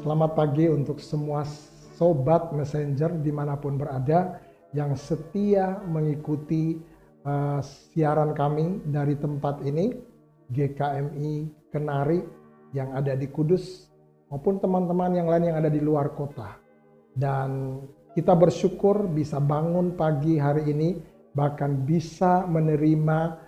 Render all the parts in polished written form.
Selamat pagi untuk semua sobat messenger dimanapun berada yang setia mengikuti siaran kami dari tempat ini, GKMI Kenari yang ada di Kudus maupun teman-teman yang lain yang ada di luar kota. Dan kita bersyukur bisa bangun pagi hari ini, bahkan bisa menerima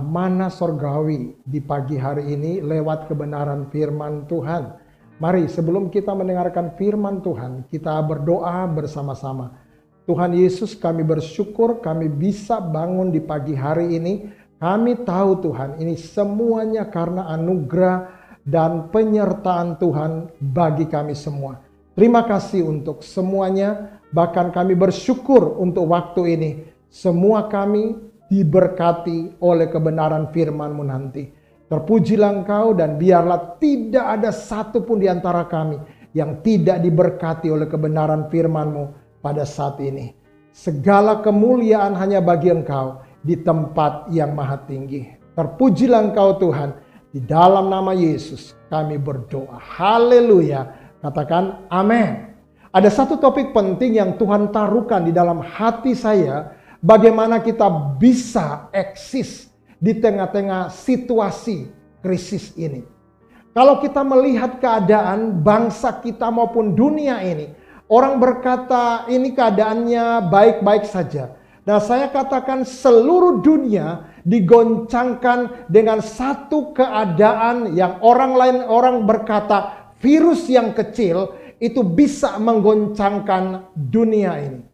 mana sorgawi di pagi hari ini lewat kebenaran firman Tuhan. Mari sebelum kita mendengarkan firman Tuhan, kita berdoa bersama-sama. Tuhan Yesus, kami bersyukur kami bisa bangun di pagi hari ini. Kami tahu Tuhan, ini semuanya karena anugerah dan penyertaan Tuhan bagi kami semua. Terima kasih untuk semuanya, bahkan kami bersyukur untuk waktu ini. Semua kami diberkati oleh kebenaran firman-Mu nanti. Terpujilah Engkau dan biarlah tidak ada satupun di antara kami yang tidak diberkati oleh kebenaran firman-Mu pada saat ini. Segala kemuliaan hanya bagi Engkau di tempat yang maha tinggi. Terpujilah Engkau Tuhan, di dalam nama Yesus kami berdoa. Haleluya. Katakan amin. Ada satu topik penting yang Tuhan taruhkan di dalam hati saya. Bagaimana kita bisa eksis di tengah-tengah situasi krisis ini. Kalau kita melihat keadaan bangsa kita maupun dunia ini, orang berkata ini keadaannya baik-baik saja. Nah, saya katakan seluruh dunia digoncangkan dengan satu keadaan yang orang berkata virus yang kecil itu bisa menggoncangkan dunia ini.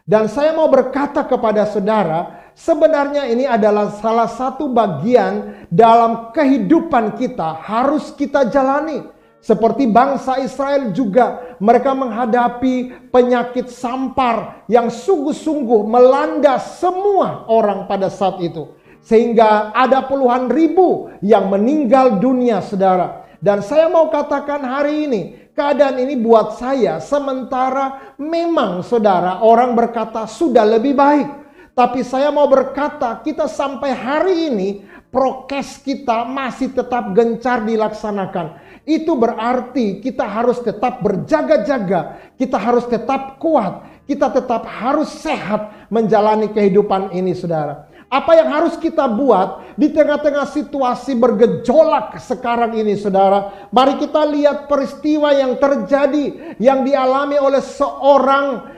Dan saya mau berkata kepada saudara, sebenarnya ini adalah salah satu bagian dalam kehidupan kita harus kita jalani. Seperti bangsa Israel juga, mereka menghadapi penyakit sampar yang sungguh-sungguh melanda semua orang pada saat itu. Sehingga ada puluhan ribu yang meninggal dunia, saudara. Dan saya mau katakan hari ini, keadaan ini buat saya sementara memang saudara orang berkata sudah lebih baik. Tapi saya mau berkata kita sampai hari ini prokes kita masih tetap gencar dilaksanakan. Itu berarti kita harus tetap berjaga-jaga. Kita harus tetap kuat. Kita tetap harus sehat menjalani kehidupan ini saudara. Apa yang harus kita buat di tengah-tengah situasi bergejolak sekarang ini saudara? Mari kita lihat peristiwa yang terjadi yang dialami oleh seorang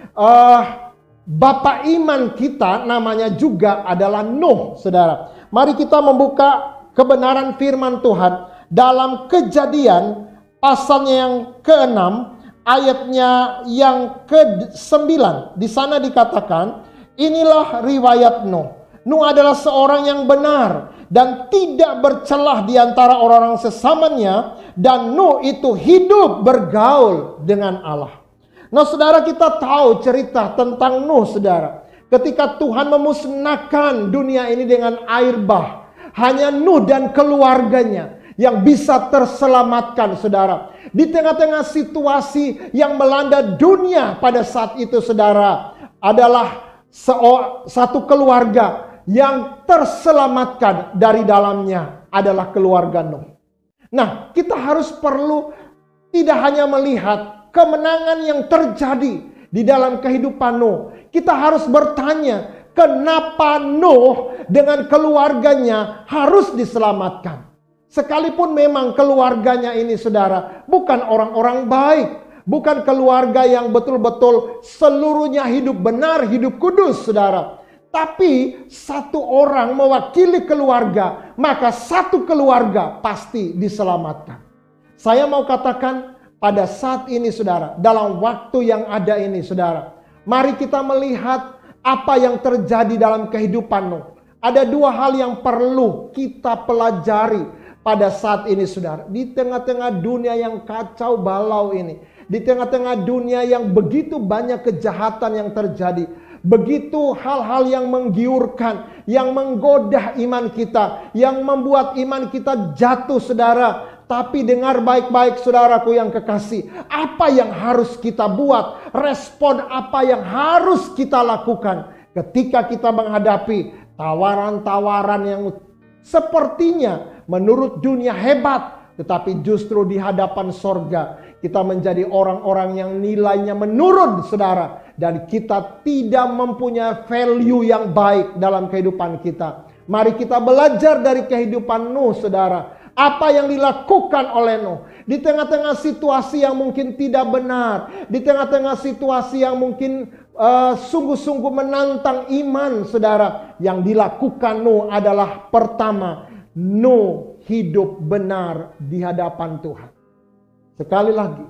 bapak iman kita, namanya juga adalah Nuh saudara. Mari kita membuka kebenaran firman Tuhan dalam Kejadian pasalnya yang ke-6 ayatnya yang ke-9. Di sana dikatakan, inilah riwayat Nuh. Nuh adalah seorang yang benar dan tidak bercelah di antara orang-orang sesamanya, dan Nuh itu hidup bergaul dengan Allah. Nah, saudara, kita tahu cerita tentang Nuh, saudara. Ketika Tuhan memusnahkan dunia ini dengan air bah, hanya Nuh dan keluarganya yang bisa terselamatkan, saudara. Di tengah-tengah situasi yang melanda dunia pada saat itu, saudara, adalah satu keluarga yang terselamatkan dari dalamnya adalah keluarga Nuh. Nah, kita harus perlu tidak hanya melihat kemenangan yang terjadi di dalam kehidupan Nuh. Kita harus bertanya, kenapa Nuh dengan keluarganya harus diselamatkan? Sekalipun memang keluarganya ini saudara bukan orang-orang baik. Bukan keluarga yang betul-betul seluruhnya hidup benar, hidup kudus saudara. Tapi satu orang mewakili keluarga, maka satu keluarga pasti diselamatkan. Saya mau katakan pada saat ini saudara, dalam waktu yang ada ini saudara, mari kita melihat apa yang terjadi dalam kehidupan Nuh. Ada dua hal yang perlu kita pelajari pada saat ini saudara. Di tengah-tengah dunia yang kacau balau ini, di tengah-tengah dunia yang begitu banyak kejahatan yang terjadi, begitu hal-hal yang menggiurkan, yang menggoda iman kita, yang membuat iman kita jatuh saudara. Tapi dengar baik-baik saudaraku yang kekasih, apa yang harus kita buat? Respon apa yang harus kita lakukan ketika kita menghadapi tawaran-tawaran yang sepertinya menurut dunia hebat, tetapi justru di hadapan sorga kita menjadi orang-orang yang nilainya menurun, saudara. Dan kita tidak mempunyai value yang baik dalam kehidupan kita. Mari kita belajar dari kehidupan Nuh, saudara. Apa yang dilakukan oleh Nuh di tengah-tengah situasi yang mungkin tidak benar, di tengah-tengah situasi yang mungkin sungguh-sungguh menantang iman, saudara. Yang dilakukan Nuh adalah pertama, Nuh hidup benar di hadapan Tuhan. Sekali lagi,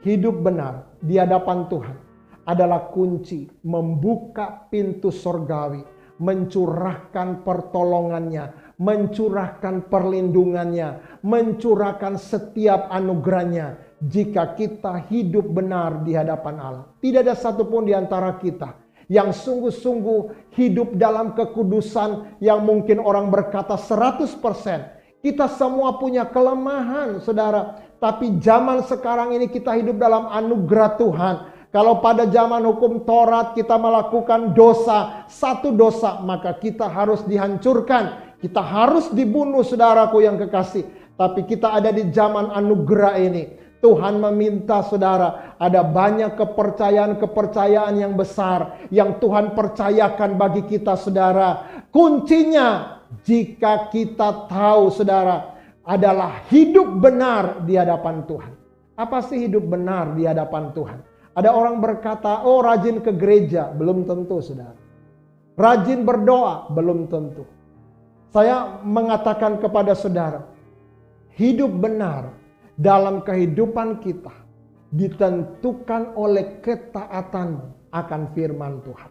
hidup benar di hadapan Tuhan adalah kunci membuka pintu sorgawi, mencurahkan pertolongannya, mencurahkan perlindungannya, mencurahkan setiap anugerahnya. Jika kita hidup benar di hadapan Allah, tidak ada satupun di antara kita yang sungguh-sungguh hidup dalam kekudusan yang mungkin orang berkata 100%. Kita semua punya kelemahan, saudara. Tapi zaman sekarang ini kita hidup dalam anugerah Tuhan. Kalau pada zaman hukum Taurat kita melakukan dosa, satu dosa, maka kita harus dihancurkan. Kita harus dibunuh, saudaraku yang kekasih. Tapi kita ada di zaman anugerah ini. Tuhan meminta, saudara, ada banyak kepercayaan-kepercayaan yang besar yang Tuhan percayakan bagi kita, saudara. Kuncinya, jika kita tahu, saudara, adalah hidup benar di hadapan Tuhan. Apa sih hidup benar di hadapan Tuhan? Ada orang berkata, oh rajin ke gereja. Belum tentu, saudara. Rajin berdoa. Belum tentu. Saya mengatakan kepada saudara, hidup benar dalam kehidupan kita ditentukan oleh ketaatanmu akan firman Tuhan.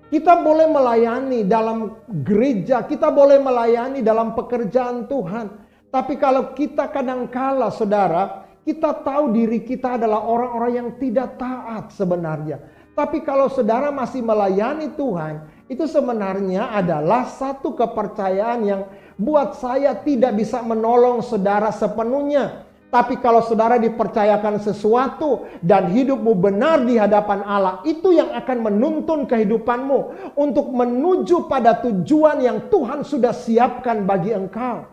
Kita boleh melayani dalam gereja, kita boleh melayani dalam pekerjaan Tuhan. Tapi kalau kita kadangkala, saudara, kita tahu diri kita adalah orang-orang yang tidak taat sebenarnya. Tapi kalau saudara masih melayani Tuhan, itu sebenarnya adalah satu kepercayaan yang buat saya tidak bisa menolong saudara sepenuhnya. Tapi kalau saudara dipercayakan sesuatu dan hidupmu benar di hadapan Allah, itu yang akan menuntun kehidupanmu untuk menuju pada tujuan yang Tuhan sudah siapkan bagi engkau.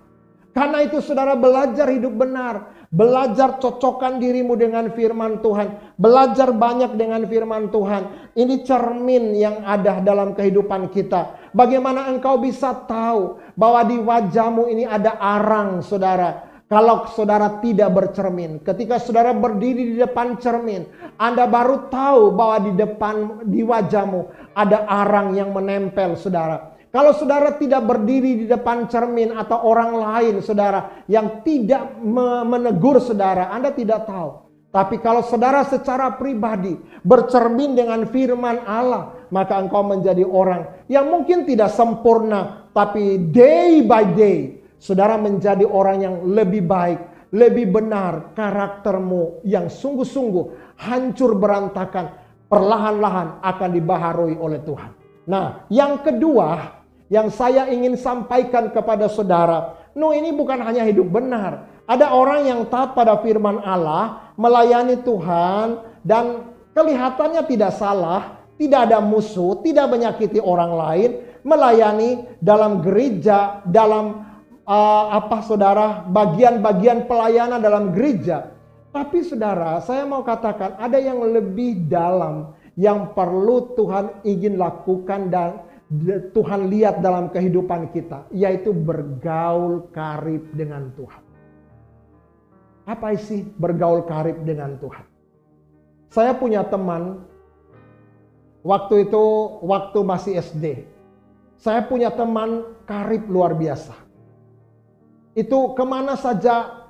Karena itu saudara belajar hidup benar, belajar cocokkan dirimu dengan firman Tuhan, belajar banyak dengan firman Tuhan. Ini cermin yang ada dalam kehidupan kita. Bagaimana engkau bisa tahu bahwa di wajahmu ini ada arang, saudara? Kalau saudara tidak bercermin, ketika saudara berdiri di depan cermin, Anda baru tahu bahwa di wajahmu ada arang yang menempel, saudara. Kalau saudara tidak berdiri di depan cermin atau orang lain, saudara, yang tidak menegur saudara, Anda tidak tahu. Tapi kalau saudara secara pribadi bercermin dengan firman Allah, maka engkau menjadi orang yang mungkin tidak sempurna, tapi day by day, saudara menjadi orang yang lebih baik, lebih benar. Karaktermu yang sungguh-sungguh hancur berantakan, perlahan-lahan akan dibaharui oleh Tuhan. Nah, yang kedua yang saya ingin sampaikan kepada saudara, Nuh ini bukan hanya hidup benar. Ada orang yang taat pada firman Allah, melayani Tuhan, dan kelihatannya tidak salah, tidak ada musuh, tidak menyakiti orang lain, melayani dalam gereja, dalam bagian-bagian pelayanan dalam gereja. Tapi saudara, saya mau katakan ada yang lebih dalam yang perlu Tuhan ingin lakukan dan Tuhan lihat dalam kehidupan kita, yaitu bergaul karib dengan Tuhan. Apa sih bergaul karib dengan Tuhan? Saya punya teman, waktu masih SD. Saya punya teman karib luar biasa. Itu kemana saja,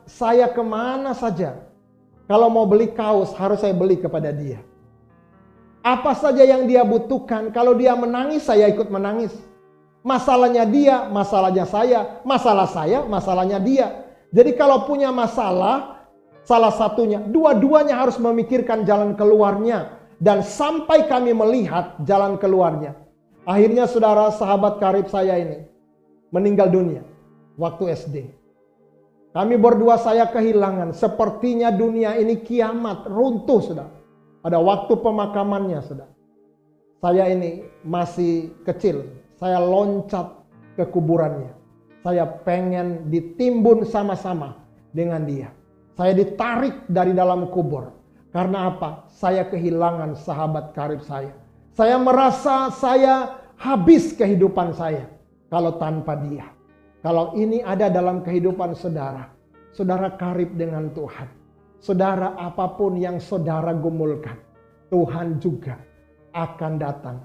kalau mau beli kaos harus saya beli kepada dia. Apa saja yang dia butuhkan, kalau dia menangis, saya ikut menangis. Masalahnya dia, masalahnya saya, masalah saya, masalahnya dia. Jadi kalau punya masalah, salah satunya, dua-duanya harus memikirkan jalan keluarnya. Dan sampai kami melihat jalan keluarnya. Akhirnya saudara, sahabat karib saya ini meninggal dunia waktu SD. Kami berdua saya kehilangan, sepertinya dunia ini kiamat, runtuh saudara. Ada waktu pemakamannya, saudara. Saya ini masih kecil. Saya loncat ke kuburannya. Saya pengen ditimbun sama-sama dengan dia. Saya ditarik dari dalam kubur. Karena apa? Saya kehilangan sahabat karib saya. Saya merasa saya habis kehidupan saya kalau tanpa dia. Kalau ini ada dalam kehidupan saudara, saudara karib dengan Tuhan. Saudara, apapun yang saudara gumulkan, Tuhan juga akan datang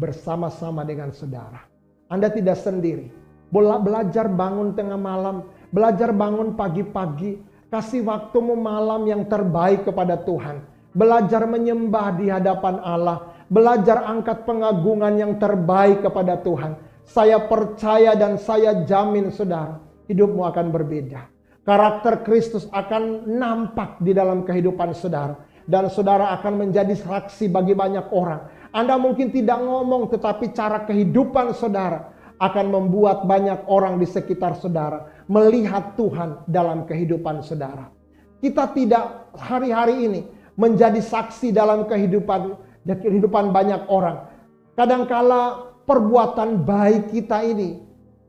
bersama-sama dengan saudara. Anda tidak sendiri. Belajar bangun tengah malam, belajar bangun pagi-pagi, kasih waktumu malam yang terbaik kepada Tuhan. Belajar menyembah di hadapan Allah. Belajar angkat pengagungan yang terbaik kepada Tuhan. Saya percaya dan saya jamin saudara, hidupmu akan berbeda. Karakter Kristus akan nampak di dalam kehidupan saudara. Dan saudara akan menjadi saksi bagi banyak orang. Anda mungkin tidak ngomong, tetapi cara kehidupan saudara akan membuat banyak orang di sekitar saudara melihat Tuhan dalam kehidupan saudara. Kita tidak hari-hari ini menjadi saksi dalam kehidupan banyak orang. Kadangkala perbuatan baik kita ini,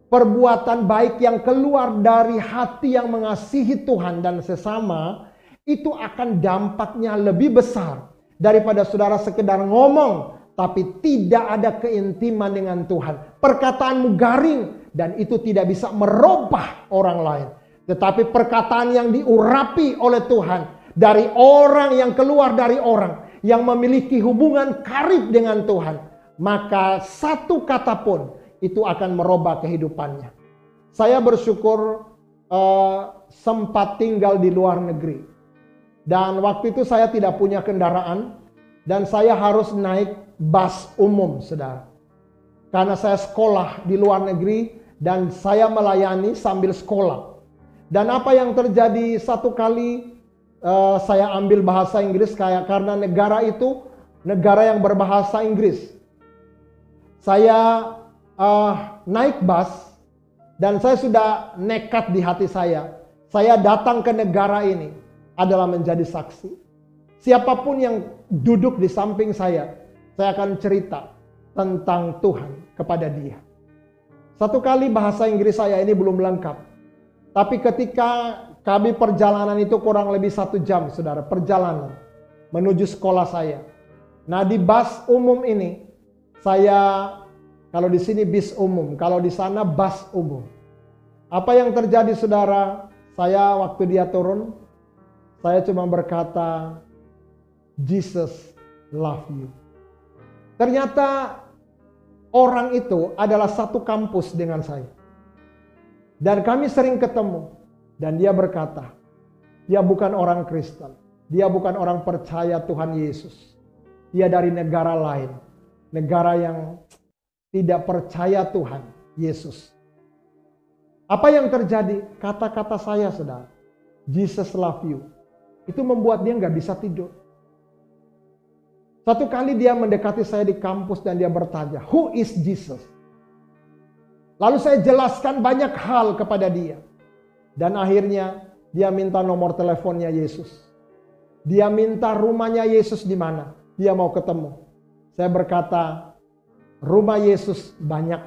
perbuatan baik yang keluar dari hati yang mengasihi Tuhan dan sesama, itu akan dampaknya lebih besar daripada saudara sekedar ngomong tapi tidak ada keintiman dengan Tuhan. Perkataanmu garing dan itu tidak bisa merubah orang lain. Tetapi perkataan yang diurapi oleh Tuhan dari orang yang keluar dari orang yang memiliki hubungan karib dengan Tuhan, maka satu kata pun itu akan merubah kehidupannya. Saya bersyukur sempat tinggal di luar negeri. Dan waktu itu saya tidak punya kendaraan dan saya harus naik bus umum, saudara. Karena saya sekolah di luar negeri dan saya melayani sambil sekolah. Dan apa yang terjadi satu kali saya ambil bahasa Inggris karena negara itu negara yang berbahasa Inggris. Saya naik bus dan saya sudah nekat di hati saya. Saya datang ke negara ini adalah menjadi saksi. Siapapun yang duduk di samping saya akan cerita tentang Tuhan kepada dia. Satu kali bahasa Inggris saya ini belum lengkap. Tapi ketika kami perjalanan itu kurang lebih 1 jam, saudara, perjalanan menuju sekolah saya. Nah, di bus umum ini, saya, kalau di sini bis umum, kalau di sana bus umum. Apa yang terjadi, saudara? Saya waktu dia turun, saya cuma berkata, Jesus love you. Ternyata orang itu adalah satu kampus dengan saya. Dan kami sering ketemu. Dan dia berkata, dia bukan orang Kristen. Dia bukan orang percaya Tuhan Yesus. Dia dari negara lain. Negara yang tidak percaya Tuhan Yesus. Apa yang terjadi? Kata-kata saya, saudara, Jesus love you, itu membuat dia nggak bisa tidur. Satu kali dia mendekati saya di kampus dan dia bertanya, who is Jesus? Lalu saya jelaskan banyak hal kepada dia. Dan akhirnya dia minta nomor teleponnya Yesus. Dia minta rumahnya Yesus di mana. Dia mau ketemu. Saya berkata, rumah Yesus banyak.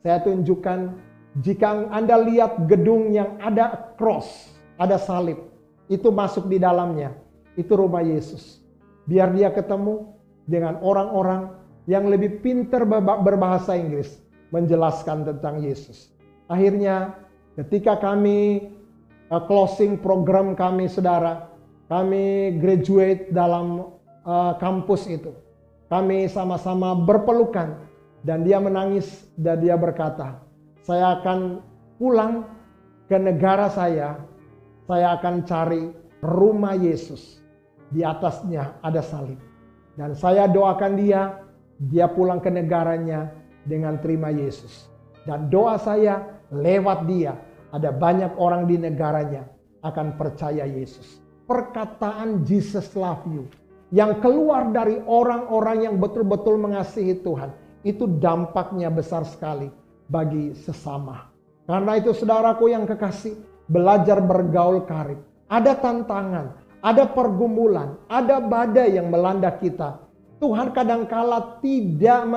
Saya tunjukkan, jika Anda lihat gedung yang ada cross, ada salib, itu masuk di dalamnya. Itu rumah Yesus. Biar dia ketemu dengan orang-orang yang lebih pintar berbahasa Inggris. Menjelaskan tentang Yesus. Akhirnya ketika kami closing program kami, saudara, kami graduate dalam kampus itu. Kami sama-sama berpelukan dan dia menangis dan dia berkata, saya akan pulang ke negara saya akan cari rumah Yesus. Di atasnya ada salib. Dan saya doakan dia pulang ke negaranya dengan terima Yesus. Dan doa saya lewat dia, ada banyak orang di negaranya akan percaya Yesus. Perkataan Jesus love you yang keluar dari orang-orang yang betul-betul mengasihi Tuhan, itu dampaknya besar sekali bagi sesama. Karena itu saudaraku yang kekasih, belajar bergaul karib. Ada tantangan, ada pergumulan, ada badai yang melanda kita. Tuhan kadangkala tidak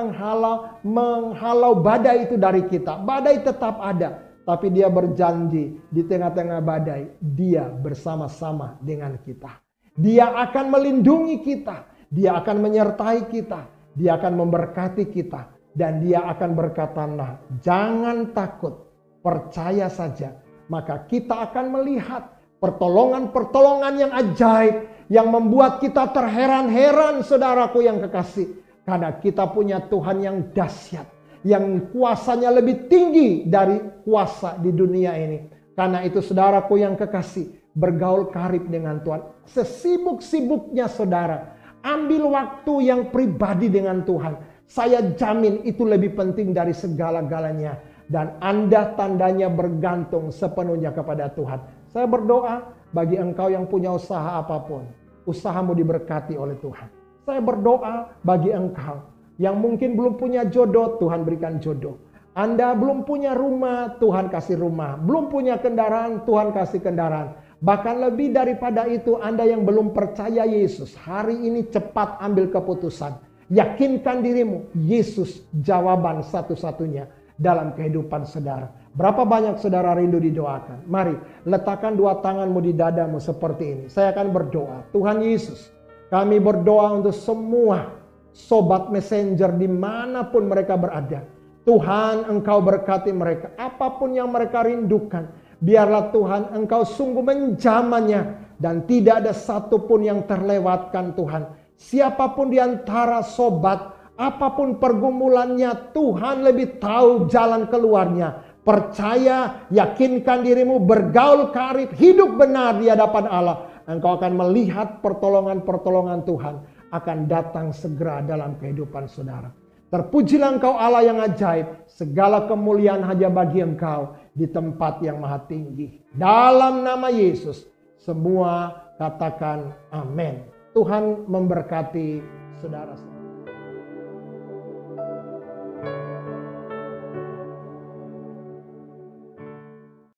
menghalau badai itu dari kita. Badai tetap ada. Tapi dia berjanji di tengah-tengah badai, dia bersama-sama dengan kita. Dia akan melindungi kita. Dia akan menyertai kita. Dia akan memberkati kita. Dan dia akan berkata, nah, jangan takut, percaya saja. Maka kita akan melihat pertolongan-pertolongan yang ajaib, yang membuat kita terheran-heran, saudaraku yang kekasih. Karena kita punya Tuhan yang dahsyat, yang kuasanya lebih tinggi dari kuasa di dunia ini. Karena itu saudaraku yang kekasih, bergaul karib dengan Tuhan. Sesibuk-sibuknya saudara, ambil waktu yang pribadi dengan Tuhan. Saya jamin itu lebih penting dari segala-galanya. Dan Anda tandanya bergantung sepenuhnya kepada Tuhan. Saya berdoa bagi engkau yang punya usaha apapun, usahamu diberkati oleh Tuhan. Saya berdoa bagi engkau yang mungkin belum punya jodoh, Tuhan berikan jodoh. Anda belum punya rumah, Tuhan kasih rumah. Belum punya kendaraan, Tuhan kasih kendaraan. Bahkan lebih daripada itu, Anda yang belum percaya Yesus, hari ini cepat ambil keputusan. Yakinkan dirimu, Yesus jawaban satu-satunya dalam kehidupan saudara. Berapa banyak saudara rindu didoakan? Mari, letakkan dua tanganmu di dadamu seperti ini. Saya akan berdoa. Tuhan Yesus, kami berdoa untuk semua sobat messenger dimanapun mereka berada. Tuhan, Engkau berkati mereka. Apapun yang mereka rindukan, biarlah Tuhan Engkau sungguh menjamahnya. Dan tidak ada satupun yang terlewatkan Tuhan. Siapapun di antara sobat, apapun pergumulannya, Tuhan lebih tahu jalan keluarnya. Percaya, yakinkan dirimu, bergaul karib, hidup benar di hadapan Allah. Engkau akan melihat pertolongan-pertolongan Tuhan akan datang segera dalam kehidupan saudara. Terpujilah Engkau Allah yang ajaib. Segala kemuliaan hanya bagi Engkau di tempat yang maha tinggi. Dalam nama Yesus, semua katakan amin. Tuhan memberkati saudara-saudara.